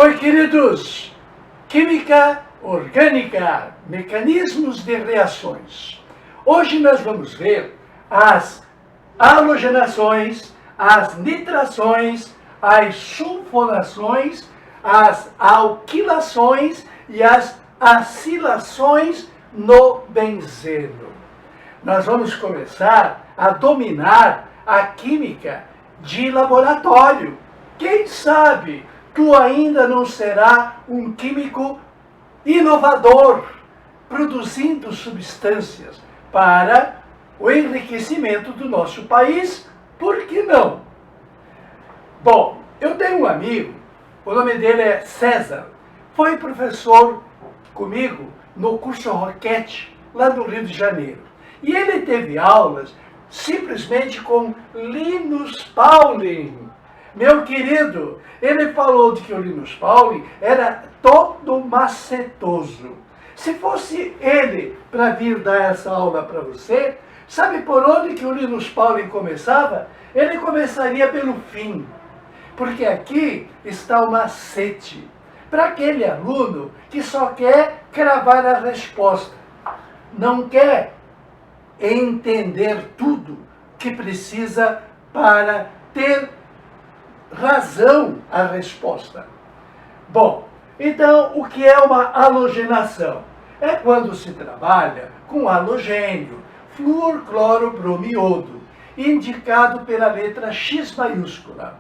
Oi, queridos! Química orgânica, mecanismos de reações. Hoje nós vamos ver as halogenações, as nitrações, as sulfonações, as alquilações e as acilações no benzeno. Nós vamos começar a dominar a química de laboratório. Quem sabe tu ainda não será um químico inovador, produzindo substâncias para o enriquecimento do nosso país? Por que não? Bom, eu tenho um amigo, o nome dele é César, foi professor comigo no curso Roquette, lá no Rio de Janeiro. E ele teve aulas simplesmente com Linus Pauling. Meu querido, ele falou de que o Linus Pauling era todo macetoso. Se fosse ele para vir dar essa aula para você, sabe por onde que o Linus Pauling começava? Ele começaria pelo fim. Porque aqui está o macete para aquele aluno que só quer cravar a resposta, não quer entender tudo que precisa para ter razão a resposta. Bom, então o que é uma halogenação? É quando se trabalha com halogênio, flúor, cloro, bromo e iodo, indicado pela letra X maiúscula.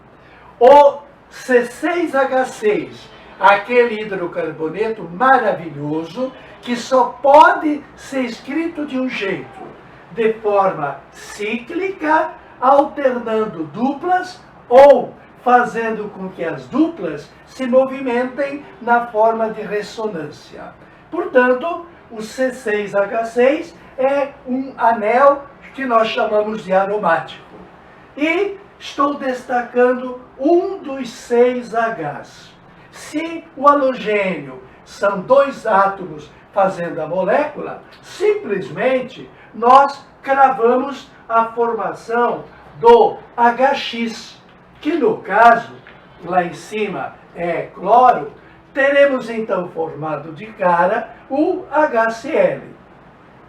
O C6H6, aquele hidrocarboneto maravilhoso que só pode ser escrito de um jeito, de forma cíclica, alternando duplas ou fazendo com que as duplas se movimentem na forma de ressonância. Portanto, o C6H6 é um anel que nós chamamos de aromático. E estou destacando um dos 6 Hs. Se o halogênio são 2 átomos fazendo a molécula, simplesmente nós cravamos a formação do HX, que no caso, lá em cima é cloro, teremos então formado de cara o HCl.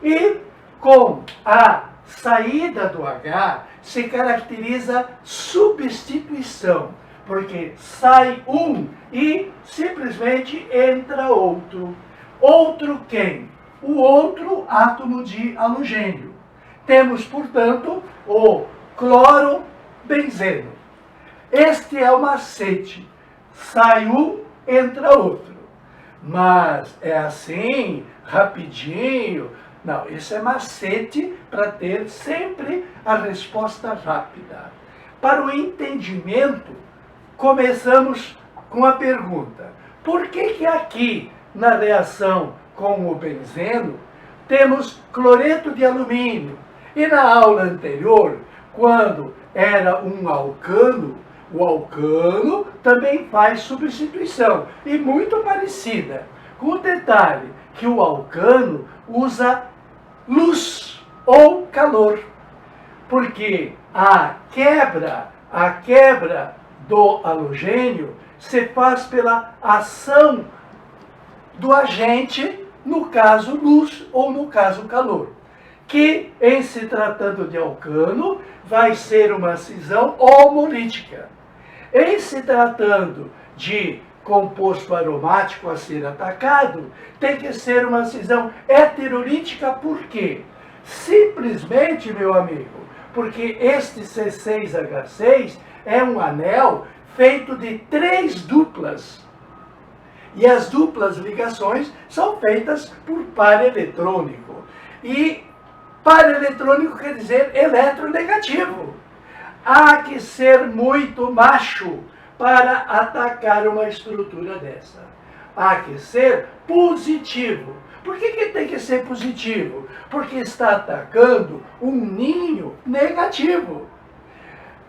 E com a saída do H se caracteriza substituição, porque sai um e simplesmente entra outro. Outro quem? O outro átomo de halogênio. Temos, portanto, o cloro-benzeno. Este é o macete. Sai um, entra outro. Mas é assim, rapidinho. Não, isso é macete para ter sempre a resposta rápida. Para o entendimento, começamos com a pergunta: por que aqui, na reação com o benzeno, temos cloreto de alumínio? E na aula anterior, quando era um alcano, o alcano também faz substituição, e muito parecida, com o detalhe que o alcano usa luz ou calor, porque a quebra do halogênio se faz pela ação do agente, no caso luz ou no caso calor, que em se tratando de alcano vai ser uma cisão homolítica. Em se tratando de composto aromático a ser atacado, tem que ser uma cisão heterolítica. Por quê? Simplesmente, meu amigo, porque este C6H6 é um anel feito de 3 duplas. E as duplas ligações são feitas por par eletrônico. E par eletrônico quer dizer eletronegativo. Há que ser muito macho para atacar uma estrutura dessa. Há que ser positivo. Por que tem que ser positivo? Porque está atacando um ninho negativo.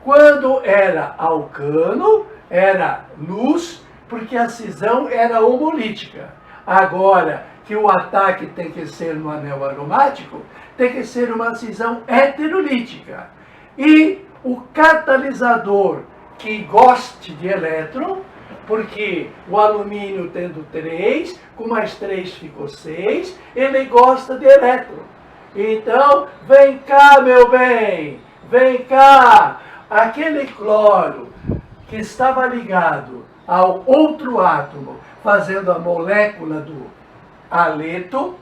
Quando era alcano, era luz, porque a cisão era homolítica. Agora que o ataque tem que ser no anel aromático, tem que ser uma cisão heterolítica. E o catalisador que goste de elétron Porque o alumínio tendo 3, com mais 3 ficou 6, ele gosta de elétron. Então, vem cá, meu bem, vem cá. Aquele cloro que estava ligado ao outro átomo, fazendo a molécula do haleto,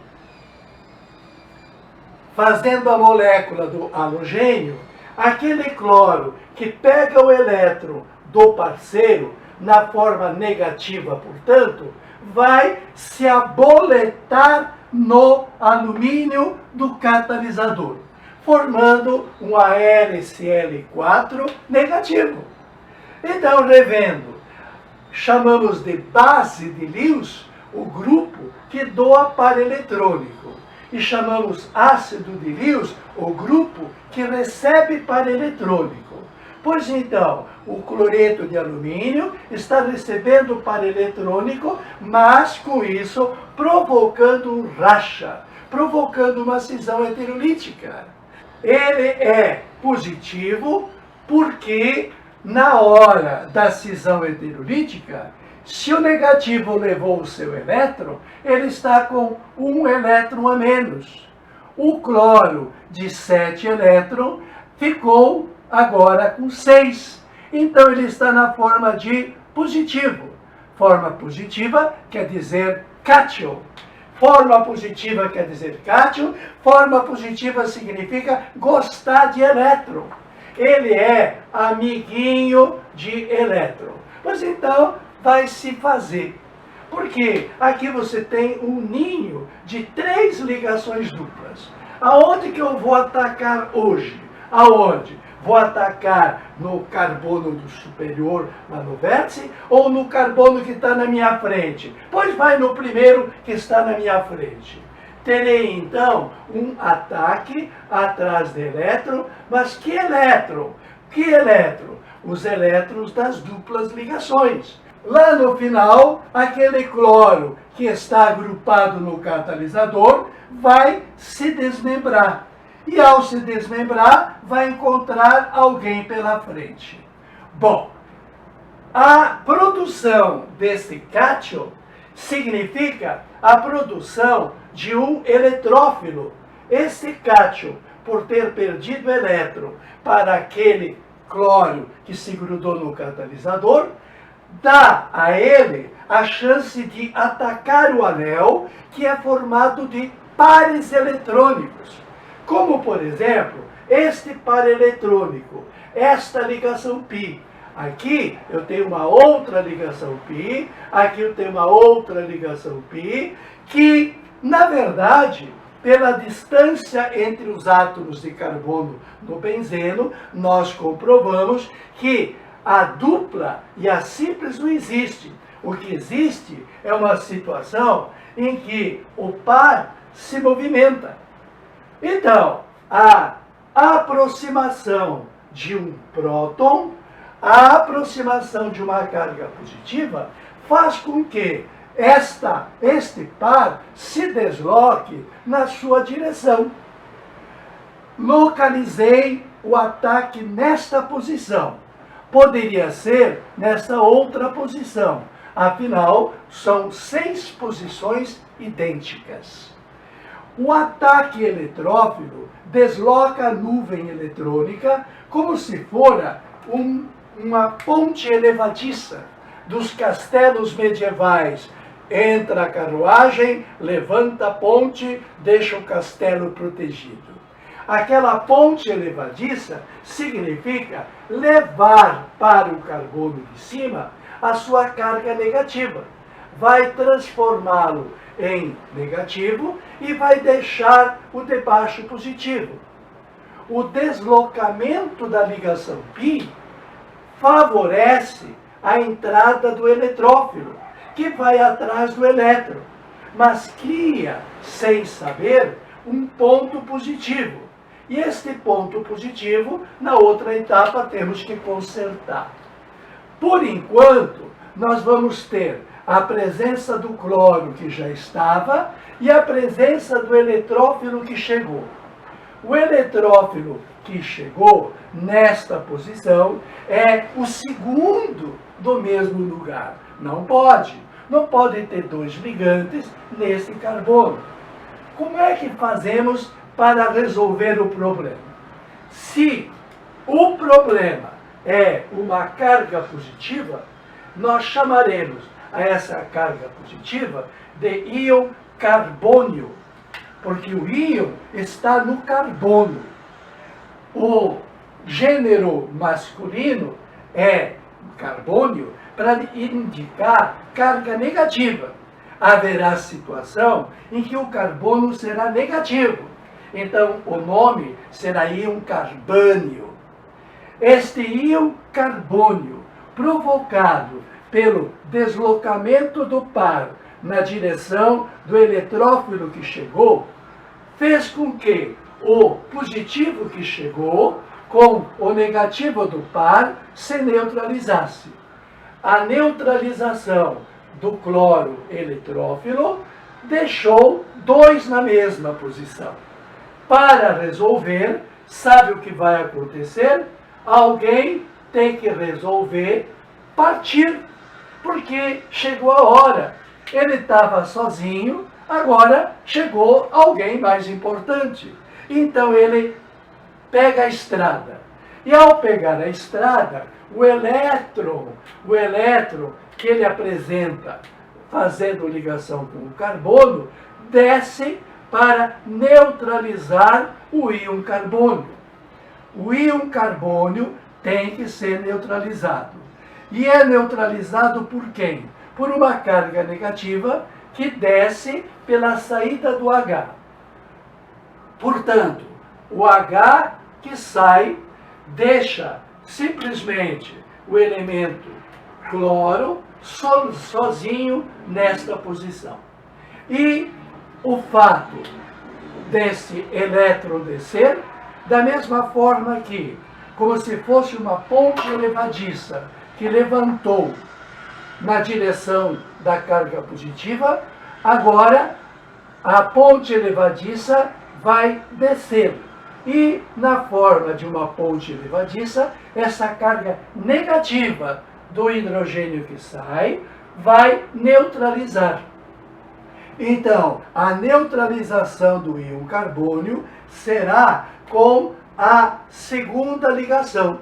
fazendo a molécula do halogênio, aquele cloro que pega o elétron do parceiro, na forma negativa, portanto, vai se aboletar no alumínio do catalisador, formando um AlCl4 negativo. Então, revendo, chamamos de base de Lewis o grupo que doa par eletrônico e chamamos ácido de Lewis o grupo que recebe par eletrônico. Pois então, o cloreto de alumínio está recebendo par eletrônico, mas com isso provocando um racha, provocando uma cisão heterolítica. Ele é positivo porque na hora da cisão heterolítica, se o negativo levou o seu elétron, ele está com um elétron a menos. O cloro de 7 elétrons ficou agora com 6. Então ele está na forma de positivo. Forma positiva quer dizer cátion. Forma positiva quer dizer cátion. Forma positiva significa gostar de elétron. Ele é amiguinho de elétron. Pois então, vai se fazer. Porque aqui você tem um ninho de 3 ligações duplas. Aonde que eu vou atacar hoje? Aonde? Vou atacar no carbono do superior, lá no vértice, ou no carbono que está na minha frente? Pois vai no primeiro que está na minha frente. Terei, então, um ataque atrás de elétron, mas que elétron? Que elétron? Os elétrons das duplas ligações. Lá no final, aquele cloro que está agrupado no catalisador vai se desmembrar. E ao se desmembrar, vai encontrar alguém pela frente. Bom, a produção desse cátion significa a produção de um eletrófilo. Esse cátion, por ter perdido elétron para aquele cloro que se grudou no catalisador, dá a ele a chance de atacar o anel, que é formado de pares eletrônicos. Como, por exemplo, este par eletrônico, esta ligação π. Aqui eu tenho uma outra ligação π, aqui eu tenho uma outra ligação π, que, na verdade, pela distância entre os átomos de carbono no benzeno, nós comprovamos que a dupla e a simples não existe. O que existe é uma situação em que o par se movimenta. Então, a aproximação de um próton, a aproximação de uma carga positiva, faz com que este par se desloque na sua direção. Localizei o ataque nesta posição. Poderia ser nesta outra posição. Afinal, são 6 posições idênticas. O ataque eletrófilo desloca a nuvem eletrônica como se fora uma ponte elevadiça dos castelos medievais. Entra a carruagem, levanta a ponte, deixa o castelo protegido. Aquela ponte elevadiça significa levar para o carbono de cima a sua carga negativa. Vai transformá-lo em negativo e vai deixar o de baixo positivo. O deslocamento da ligação π favorece a entrada do eletrófilo, que vai atrás do elétron, mas cria, sem saber, um ponto positivo. E este ponto positivo, na outra etapa, temos que consertar. Por enquanto, nós vamos ter a presença do cloro que já estava e a presença do eletrófilo que chegou. O eletrófilo que chegou nesta posição é o segundo do mesmo lugar. Não pode. Não pode ter dois ligantes nesse carbono. Como é que fazemos para resolver o problema? Se o problema é uma carga positiva, nós chamaremos a essa carga positiva de íon carbônio, porque o íon está no carbono. O gênero masculino é carbônio para indicar carga negativa. Haverá situação em que o carbono será negativo. Então, o nome será íon carbânio. Este íon carbônio, provocado pelo deslocamento do par na direção do eletrófilo que chegou, fez com que o positivo que chegou com o negativo do par se neutralizasse. A neutralização do cloro eletrófilo deixou dois na mesma posição. Para resolver, sabe o que vai acontecer? Alguém tem que resolver partir, porque chegou a hora. Ele estava sozinho, agora chegou alguém mais importante. Então ele pega a estrada. E ao pegar a estrada, o elétron que ele apresenta, fazendo ligação com o carbono, desce para neutralizar o íon carbônio. O íon carbônio tem que ser neutralizado. E é neutralizado por quem? Por uma carga negativa que desce pela saída do H. Portanto, o H que sai deixa simplesmente o elemento cloro sozinho nesta posição. E o fato desse elétron descer, da mesma forma que, como se fosse uma ponte levadiça que levantou na direção da carga positiva, agora a ponte levadiça vai descer. E, na forma de uma ponte levadiça, essa carga negativa do hidrogênio que sai vai neutralizar. Então, a neutralização do íon carbônio será com a segunda ligação,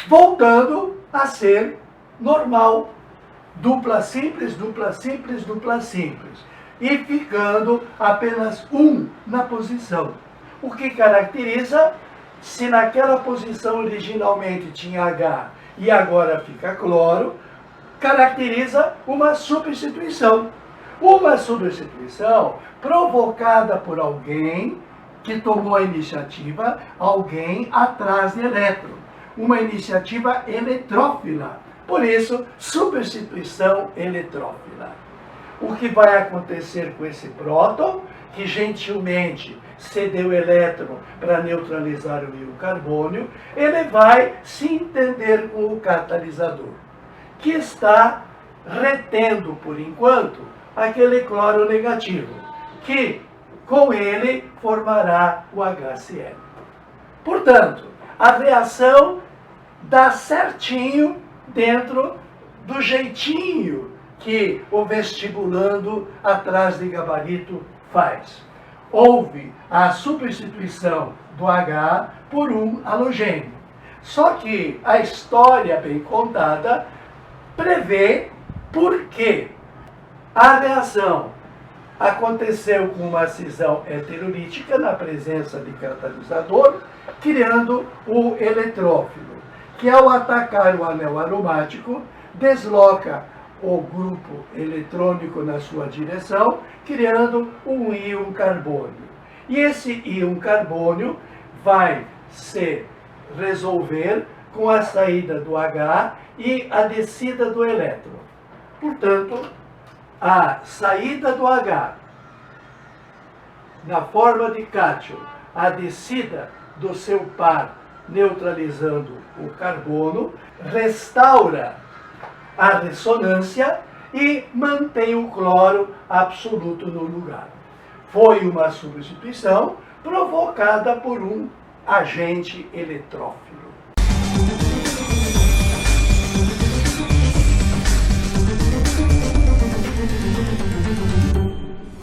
voltando a ser normal. Dupla simples, dupla simples, dupla simples. E ficando apenas um na posição. O que caracteriza, se naquela posição originalmente tinha H e agora fica cloro, caracteriza uma substituição. Uma substituição provocada por alguém que tomou a iniciativa, alguém atrás de elétron. Uma iniciativa eletrófila. Por isso, substituição eletrófila. O que vai acontecer com esse próton, que gentilmente cedeu elétron para neutralizar o íon carbônio, ele vai se entender com o catalisador, que está retendo, por enquanto, aquele cloro negativo, que com ele formará o HCl. Portanto, a reação dá certinho dentro do jeitinho que o vestibulando atrás de gabarito faz. Houve a substituição do H por um halogênio. Só que a história bem contada prevê por que a reação aconteceu com uma cisão heterolítica na presença de catalisador, criando o eletrófilo, que ao atacar o anel aromático, desloca o grupo eletrônico na sua direção, criando um íon carbônio. E esse íon carbônio vai se resolver com a saída do H e a descida do elétron. Portanto, a saída do H na forma de cátion, a descida do seu par neutralizando o carbono, restaura a ressonância e mantém o cloro absoluto no lugar. Foi uma substituição provocada por um agente eletrófilo.